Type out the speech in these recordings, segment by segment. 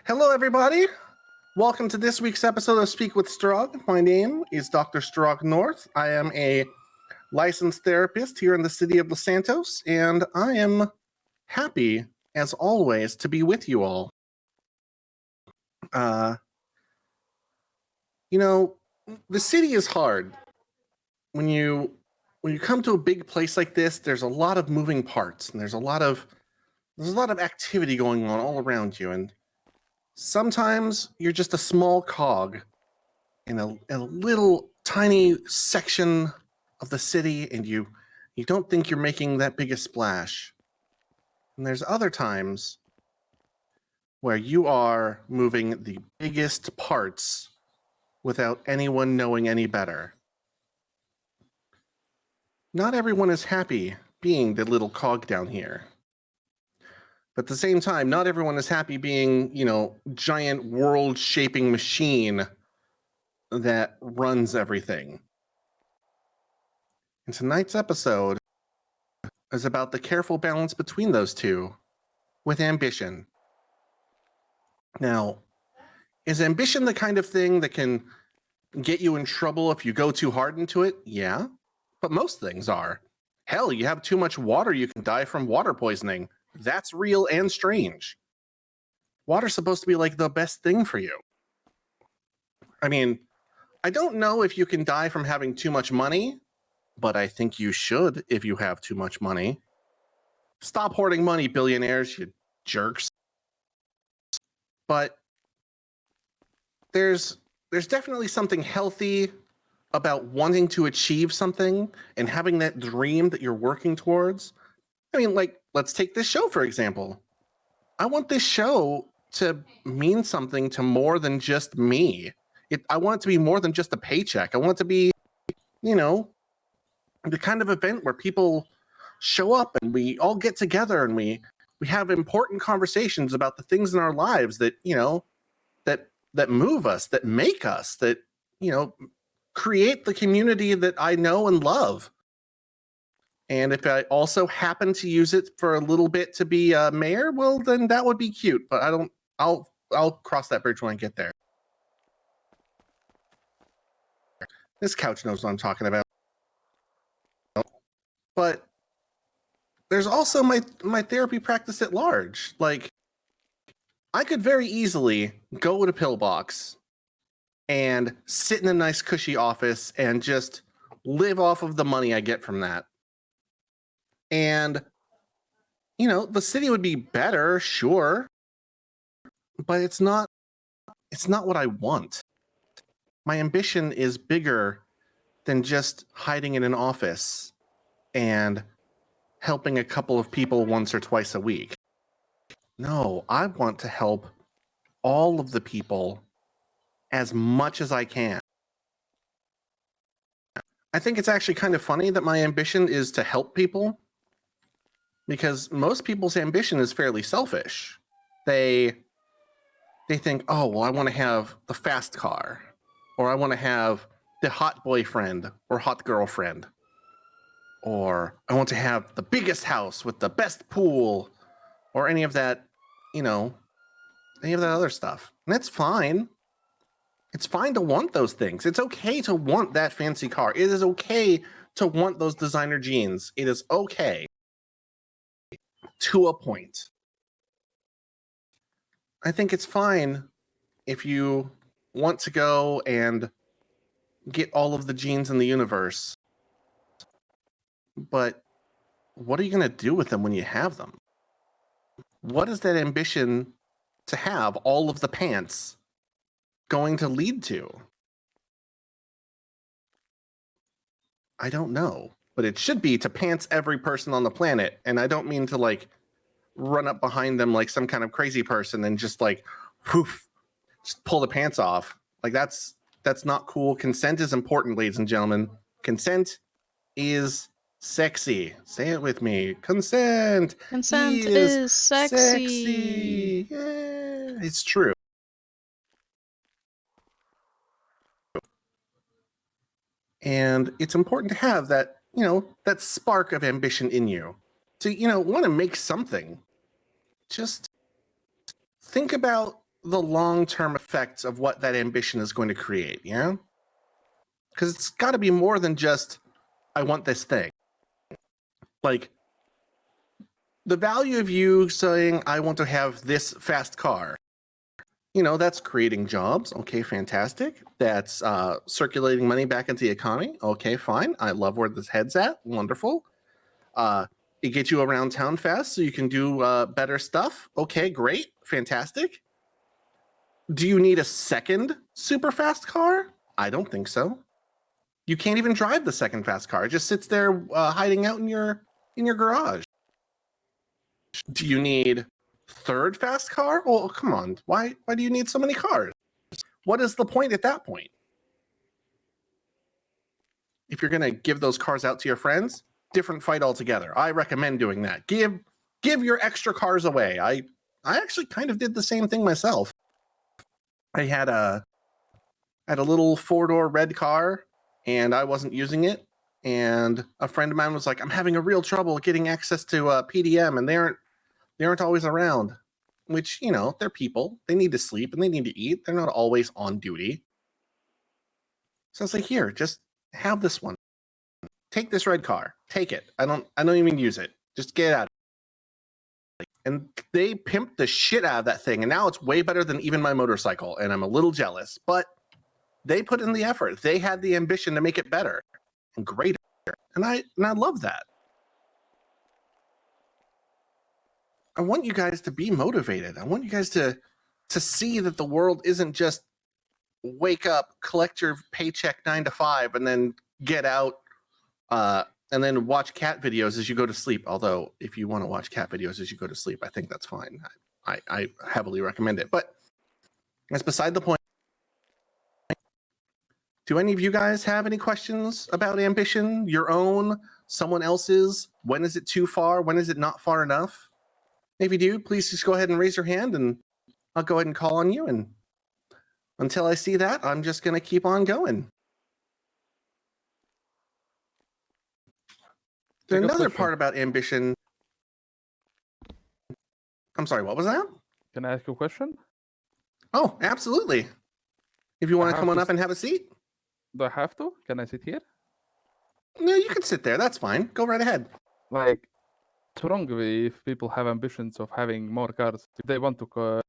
Hello, everybody. Welcome to this week's episode of Speak with Straag. My name is Dr. Straag North. I am a licensed therapist here in the city of Los Santos, and I am happy, as always, to be with you all. The city is hard. When you come to a big place like this, there's a lot of moving parts, and there's a lot of activity going on all around you, and sometimes you're just a small cog in a little tiny section of the city, and you don't think you're making that big a splash. And there's other times where you are moving the biggest parts without anyone knowing any better. Not everyone is happy being the little cog down here. But at the same time, not everyone is happy being, giant world-shaping machine that runs everything. And tonight's episode is about the careful balance between those two with ambition. Now, is ambition the kind of thing that can get you in trouble if you go too hard into it? Yeah, but most things are. Hell, you have too much water, you can die from water poisoning. That's real and strange. Water's supposed to be like the best thing for you. I mean, I don't know if you can die from having too much money, but I think you should if you have too much money. Stop hoarding money, billionaires, you jerks. But there's definitely something healthy about wanting to achieve something and having that dream that you're working towards. I mean, like, let's take this show, for example. I want this show to mean something to more than just me. I want it to be more than just a paycheck. I want it to be, the kind of event where people show up and we all get together and we have important conversations about the things in our lives that, that move us, that make us, that, create the community that I know and love. And if I also happen to use it for a little bit to be a mayor, well, then that would be cute. But I'll cross that bridge when I get there. This couch knows what I'm talking about. But there's also my therapy practice at large. Like, I could very easily go to Pillbox and sit in a nice cushy office and just live off of the money I get from that. And, the city would be better, sure, but it's not what I want. My ambition is bigger than just hiding in an office and helping a couple of people once or twice a week. No, I want to help all of the people as much as I can. I think it's actually kind of funny that my ambition is to help people, because most people's ambition is fairly selfish. They think, oh, well, I want to have the fast car, or I want to have the hot boyfriend or hot girlfriend, or I want to have the biggest house with the best pool, or any of that, any of that other stuff. And that's fine. It's fine to want those things. It's okay to want that fancy car. It is okay to want those designer jeans. It is okay to a point. I think it's fine if you want to go and get all of the genes in the universe. But what are you going to do with them when you have them? What is that ambition to have all of the pants going to lead to? I don't know, but it should be to pants every person on the planet. And I don't mean to like run up behind them like some kind of crazy person and just like, poof, just pull the pants off. Like that's not cool. Consent is important, ladies and gentlemen. Consent is sexy. Say it with me. Consent. Consent is sexy. Yeah, it's true. And it's important to have that, that spark of ambition in you to, want to make something. Just think about the long-term effects of what that ambition is going to create, yeah? Because it's got to be more than just, I want this thing. Like, the value of you saying, I want to have this fast car, that's creating jobs. Okay, fantastic. That's circulating money back into the economy. Okay, fine. I love where this head's at. Wonderful. It gets you around town fast so you can do better stuff. Okay, great. Fantastic. Do you need a second super fast car? I don't think so. You can't even drive the second fast car. It just sits there hiding out in your garage. Do you need third fast car? Well, come on. Why do you need so many cars? What is the point at that point? If you're going to give those cars out to your friends, different fight altogether. I recommend doing that. Give your extra cars away. I actually kind of did the same thing myself. I had a little 4-door red car and I wasn't using it. And a friend of mine was like, I'm having a real trouble getting access to PDM and they aren't always around, which, they're people. They need to sleep and they need to eat. They're not always on duty. So I was like, here, just have this one. Take this red car. Take it. I don't even use it. Just get out. And they pimped the shit out of that thing. And now it's way better than even my motorcycle. And I'm a little jealous, but they put in the effort. They had the ambition to make it better and greater. And I love that. I want you guys to be motivated. I want you guys to see that the world isn't just wake up, collect your paycheck 9 to 5, and then get out and then watch cat videos as you go to sleep. Although, if you want to watch cat videos as you go to sleep, I think that's fine. I heavily recommend it. But that's beside the point. Do any of you guys have any questions about ambition? Your own? Someone else's? When is it too far? When is it not far enough? If you do, please just go ahead and raise your hand and I'll go ahead and call on you. And until I see that, I'm just going to keep on going. There's another part about ambition. I'm sorry, what was that? Can I ask you a question? Oh, absolutely. If you want to come on up and have a seat. Do I have to? Can I sit here? No, you can sit there. That's fine. Go right ahead. Like, what's wrong if people have ambitions of having more cars? If they want to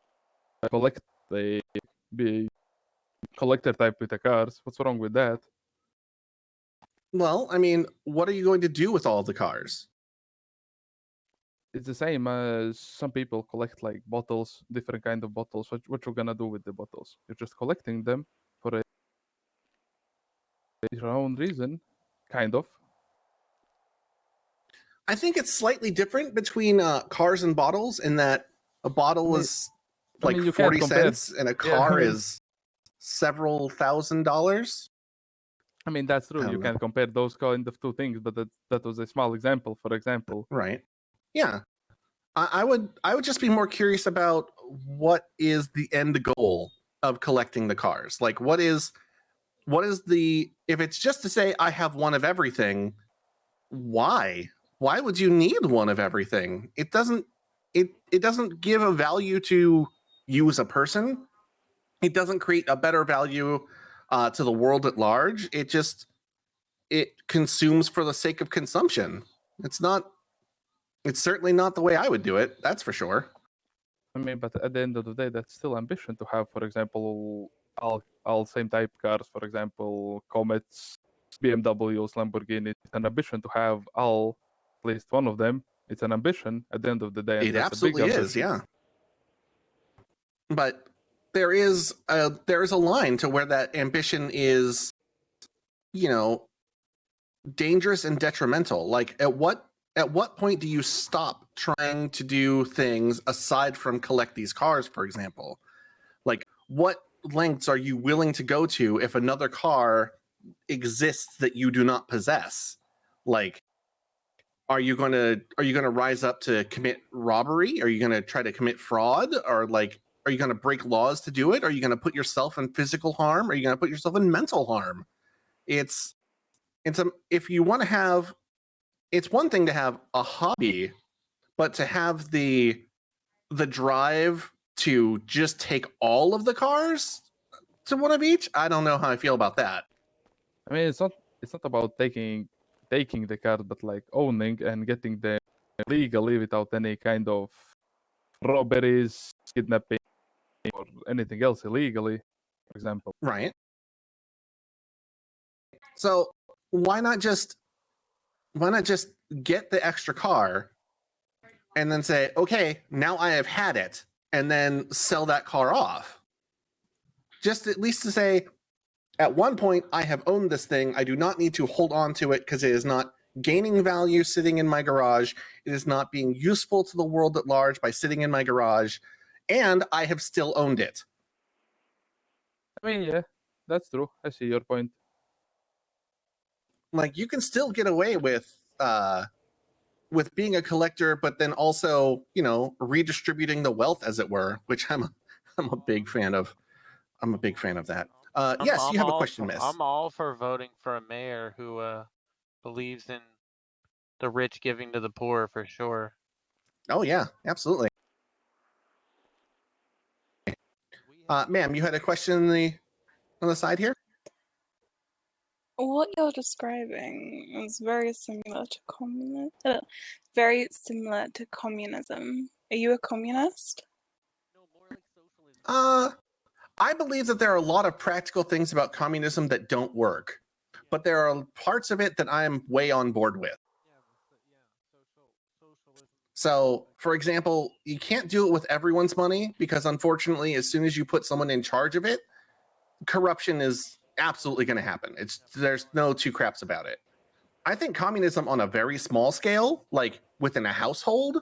collect, they be collector type with the cars. What's wrong with that? Well, I mean, what are you going to do with all the cars? It's the same as some people collect like bottles, different kind of bottles. What you're gonna do with the bottles? You're just collecting them for your own reason, kind of. I think it's slightly different between cars and bottles in that a bottle is like 40 cents and a car is several $1,000s. I mean, that's true. You can't compare those kind of two things, but that was a small example, for example. Right. Yeah. I would just be more curious about what is the end goal of collecting the cars. Like, what is the, if it's just to say I have one of everything, why would you need one of everything? It doesn't give a value to you as a person. It doesn't create a better value to the world at large. It consumes for the sake of consumption. It's certainly not the way I would do it. That's for sure. I mean, but at the end of the day, that's still ambition to have, for example, all same type cars, for example, Comets, BMWs, Lamborghinis. It's an ambition to have all, at least one of them. It's an ambition at the end of the day. It absolutely is, yeah. But there is a line to where that ambition is, dangerous and detrimental. Like, at what point do you stop trying to do things aside from collect these cars, for example? Like, what lengths are you willing to go to if another car exists that you do not possess? Like, are you gonna rise up to commit robbery? Are you gonna try to commit fraud? Or like, are you gonna break laws to do it? Are you gonna put yourself in physical harm? Are you gonna put yourself in mental harm? If you want to have, it's one thing to have a hobby, but to have the drive to just take all of the cars to one of each, I don't know how I feel about that. I mean, it's not about taking the card, but like owning and getting them legally without any kind of robberies, kidnapping, or anything else illegally, for example. Right. So why not just get the extra car and then say, okay, now I have had it, and then sell that car off? Just at least to say, at one point, I have owned this thing. I do not need to hold on to it because it is not gaining value sitting in my garage. It is not being useful to the world at large by sitting in my garage, and I have still owned it. I mean, yeah, that's true. I see your point. Like, you can still get away with being a collector, but then also, redistributing the wealth, as it were, which I'm a big fan of. I'm a big fan of that. Yes, you have a question, Miss. I'm all for voting for a mayor who believes in the rich giving to the poor, for sure. Oh yeah, absolutely. Ma'am, you had a question on the side here? What you're describing is very similar to communism. Are you a communist? I believe that there are a lot of practical things about communism that don't work, but there are parts of it that I'm way on board with. So, for example, you can't do it with everyone's money because, unfortunately, as soon as you put someone in charge of it, corruption is absolutely going to happen. There's no two craps about it. I think communism on a very small scale, like within a household,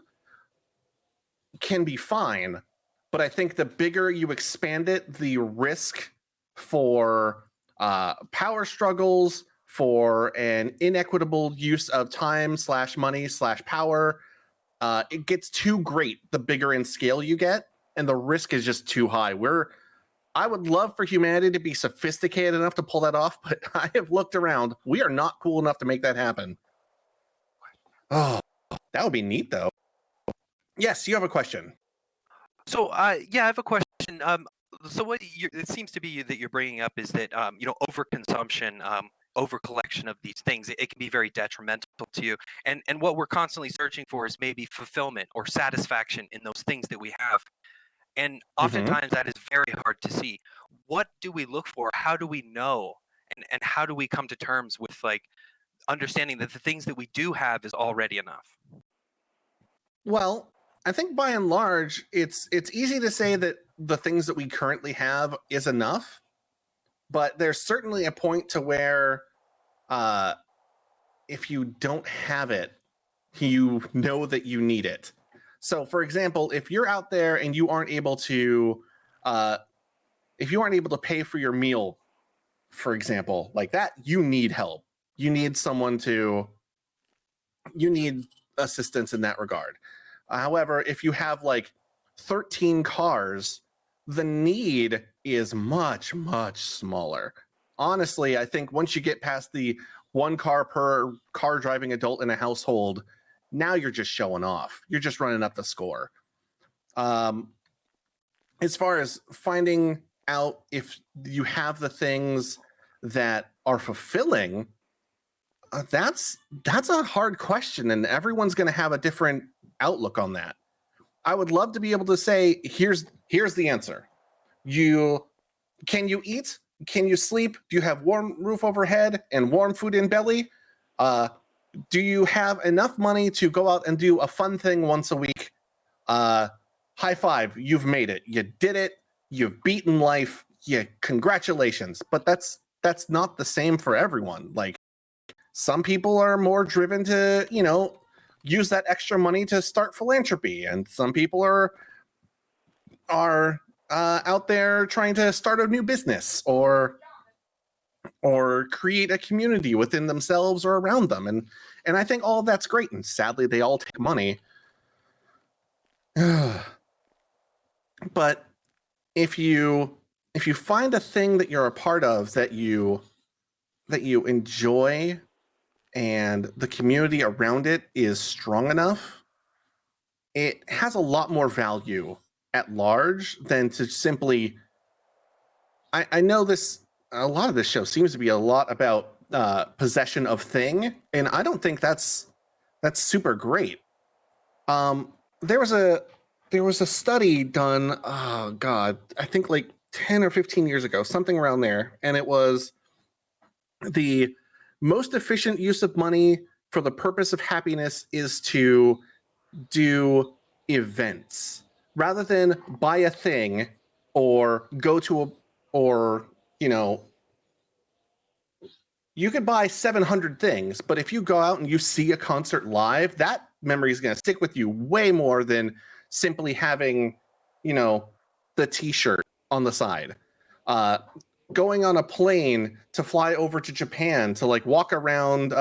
can be fine. But I think the bigger you expand it, the risk for power struggles, for an inequitable use of time / money / power, it gets too great the bigger in scale you get, and the risk is just too high. I would love for humanity to be sophisticated enough to pull that off, but I have looked around. We are not cool enough to make that happen. Oh, that would be neat, though. Yes, you have a question. So, yeah, I have a question. So what it seems to be that you're bringing up is that overconsumption, over collection of these things, it can be very detrimental to you. And what we're constantly searching for is maybe fulfillment or satisfaction in those things that we have. And oftentimes that is very hard to see. What do we look for? How do we know? And how do we come to terms with like understanding that the things that we do have is already enough? Well, I think by and large, it's easy to say that the things that we currently have is enough, but there's certainly a point to where if you don't have it, you know that you need it. So, for example, if you're out there and you aren't able to pay for your meal, for example, like that, you need help. You need assistance in that regard. However, if you have like 13 cars, the need is much, much smaller. Honestly, I think once you get past the one car per car driving adult in a household, now you're just showing off. You're just running up the score. As far as finding out if you have the things that are fulfilling, that's a hard question, and everyone's going to have a different outlook on that. I would love to be able to say, here's the answer. Can you eat? Can you sleep? Do you have warm roof overhead and warm food in belly? Do you have enough money to go out and do a fun thing once a week? High five, you've made it. You did it. You've beaten life. Yeah, congratulations. But that's not the same for everyone. Like, some people are more driven to, use that extra money to start philanthropy, and some people are out there trying to start a new business or create a community within themselves or around them, and I think all of that's great, and sadly they all take money. But if you find a thing that you're a part of that you enjoy, and the community around it is strong enough, it has a lot more value at large than to simply. I know this. A lot of this show seems to be a lot about possession of thing, and I don't think that's super great. There was a study done. Oh God, I think like 10 or 15 years ago, something around there, and it was the most efficient use of money for the purpose of happiness is to do events rather than buy a thing or go to a or you know you could buy 700 things, but if you go out and you see a concert live, that memory is going to stick with you way more than simply having, the t-shirt on the side. Going on a plane to fly over to Japan to like walk around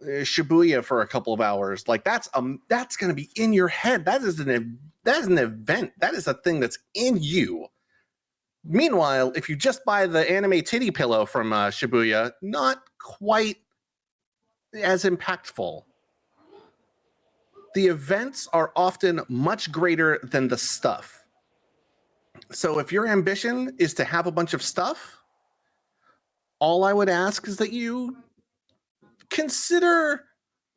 Shibuya for a couple of hours, like that's going to be in your head. That is an event. That is a thing that's in you. Meanwhile, if you just buy the anime titty pillow from Shibuya, not quite as impactful. The events are often much greater than the stuff. So if your ambition is to have a bunch of stuff, all I would ask is that you consider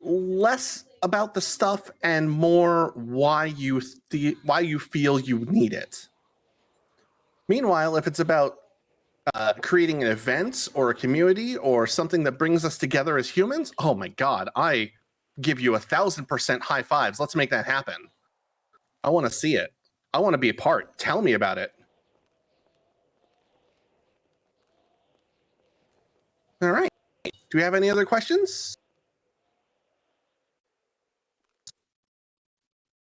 less about the stuff and more why you feel you need it. Meanwhile, if it's about creating an event or a community or something that brings us together as humans, oh my God, I give you 1,000% high fives. Let's make that happen. I want to see it. I want to be a part. Tell me about it. All right. Do we have any other questions?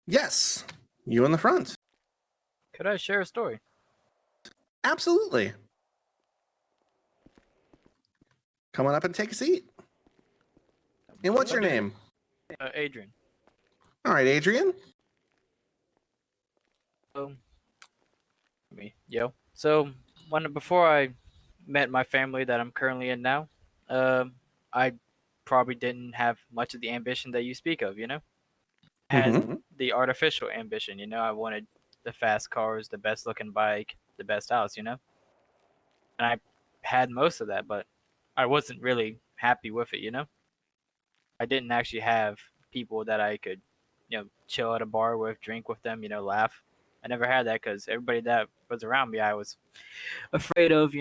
Yes. You in the front. Could I share a story? Absolutely. Come on up and take a seat. And what's your name? Adrian. All right, Adrian. So before I met my family that I'm currently in now, I probably didn't have much of the ambition that you speak of. I had the artificial ambition. I wanted the fast cars, the best looking bike, the best house. And I had most of that, but I wasn't really happy with it. I didn't actually have people that I could, chill at a bar with, drink with them, laugh. I never had that because everybody that was around me, I was afraid of,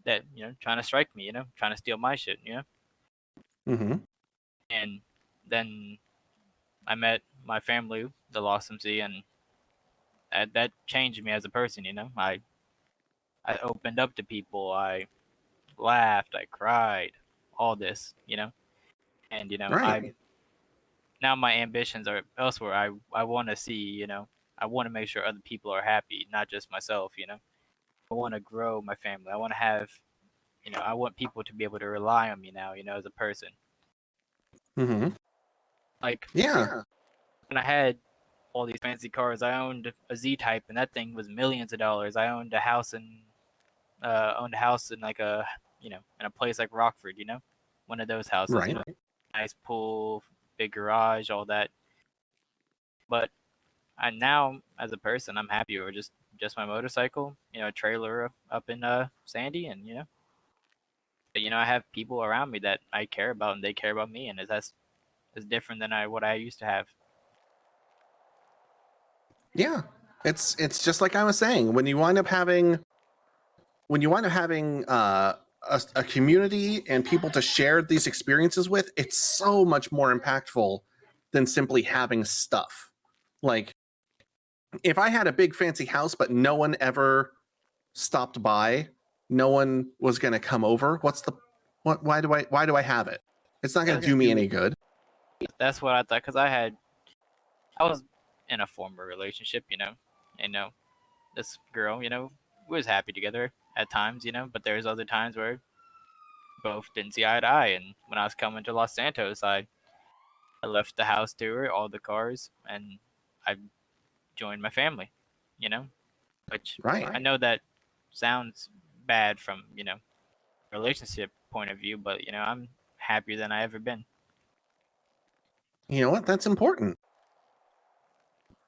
that, trying to strike me, trying to steal my shit, And then I met my family, the Lost MC, and that changed me as a person, I opened up to people, I laughed, I cried, all this, and, Right. now my ambitions are elsewhere. I want to see, I want to make sure other people are happy, not just myself, I want to grow my family. I want to have, I want people to be able to rely on me now, as a person. Like, Yeah. when I had all these fancy cars, I owned a Z-Type, and that thing was millions of dollars. I owned a house in like a, in a place like Rockford, one of those houses, Right. Nice pool, big garage, all that. But now as a person, I'm happy with just my motorcycle, a trailer up in Sandy, and but, I have people around me that I care about, and they care about me, and that's different than what I used to have. Yeah. It's just like I was saying, when you wind up having a community and people to share these experiences with, it's so much more impactful than simply having stuff. Like, if I had a big fancy house but no one ever stopped by, no one was going to come over, why do I have it? It's not going to do me any good. That's what I thought, because I was in a former relationship, and this girl, we was happy together at times, but there's other times where both didn't see eye to eye. And when I was coming to Los Santos, I left the house to her, all the cars, and I joined my family, which Right. I know that sounds bad from, relationship point of view, but, I'm happier than I ever been. You know what? That's important.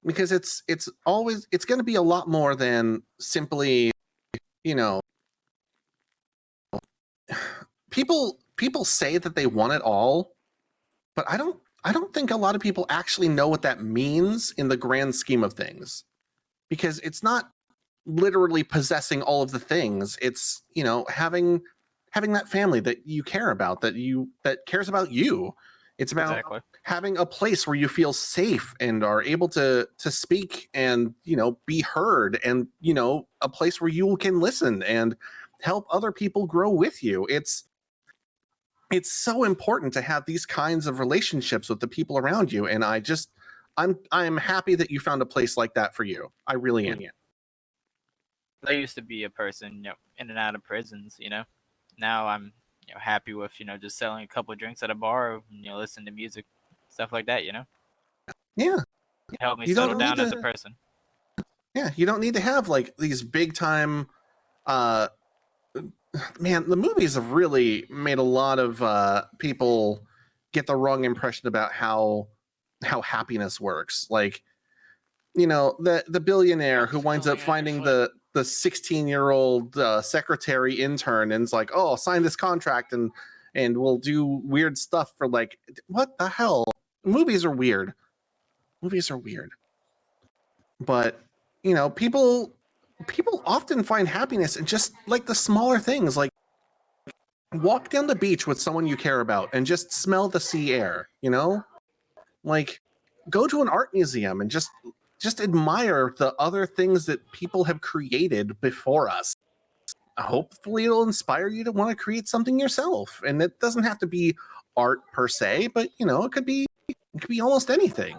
because it's always it's going to be a lot more than simply, you know, people say that they want it all, but I don't think a lot of people actually know what that means in the grand scheme of things, because it's not literally possessing all of the things. It's, you know, having that family that you care about, that cares about you. It's about Exactly. having a place where you feel safe and are able to speak and, you know, be heard, and, you know, a place where you can listen and help other people grow with you. It's so important to have these kinds of relationships with the people around you, and I'm happy that you found a place like that for you. I really am. I used to be a person, in and out of prisons, Now I'm, happy with, just selling a couple of drinks at a bar, listening to music, stuff like that, Yeah. It helped me You don't settle need down as to- a person. Yeah, you don't need to have like these big time man, the movies have really made a lot of people get the wrong impression about how happiness works. Like, you know, the billionaire who winds up finding the 16-year-old secretary intern and is like, oh, sign this contract and we'll do weird stuff for, like, what the hell? Movies are weird. But, you know, people often find happiness in just like the smaller things, like walk down the beach with someone you care about and just smell the sea air, you know? Like, go to an art museum and just admire the other things that people have created before us. Hopefully it'll inspire you to want to create something yourself. And it doesn't have to be art per se, but, you know, it could be almost anything.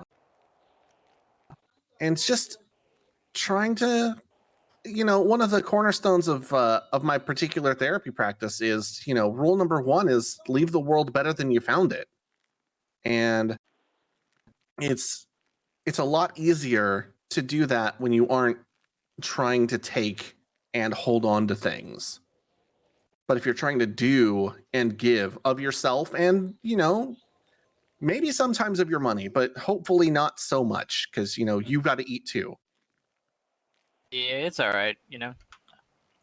And it's just trying to, you know, one of the cornerstones of my particular therapy practice is, you know, rule number 1 is leave the world better than you found it. And it's a lot easier to do that when you aren't trying to take and hold on to things. But if you're trying to do and give of yourself and, you know, maybe sometimes of your money, but hopefully not so much, because, you know, you've got to eat too. Yeah, it's all right,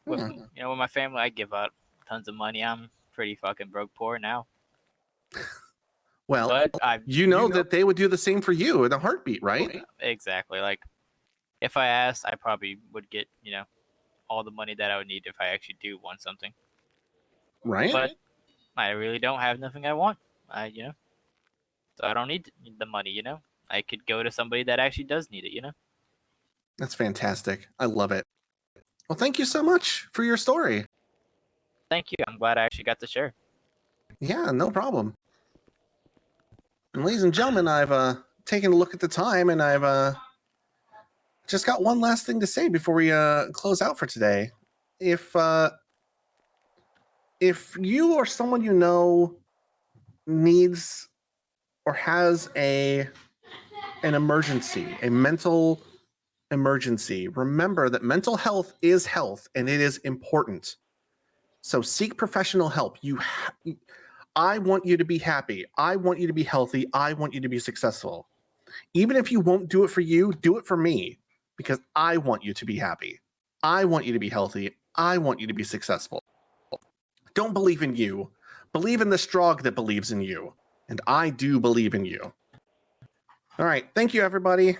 With Yeah. with my family, I give out tons of money. I'm pretty fucking broke poor now. Well, But you know that they would do the same for you in a heartbeat, right? exactly, like if I asked, I probably would get, all the money that I would need if I actually do want something. Right? But I really don't have nothing I want. So I don't need the money, I could go to somebody that actually does need it, That's fantastic. I love it. Well, thank you so much for your story. Thank you. I'm glad I actually got to share. Yeah, no problem. And ladies and gentlemen, I've taken a look at the time, and I've just got one last thing to say before we close out for today. If you or someone you know needs or has an emergency, a mental emergency, remember that mental health is health and it is important. So seek professional help. I want you to be happy. I want you to be healthy. I want you to be successful. Even if you won't do it for you, do it for me, because I want you to be happy. I want you to be healthy. I want you to be successful. Don't believe in you. Believe in the Straag that believes in you. And I do believe in you. All right. Thank you, everybody.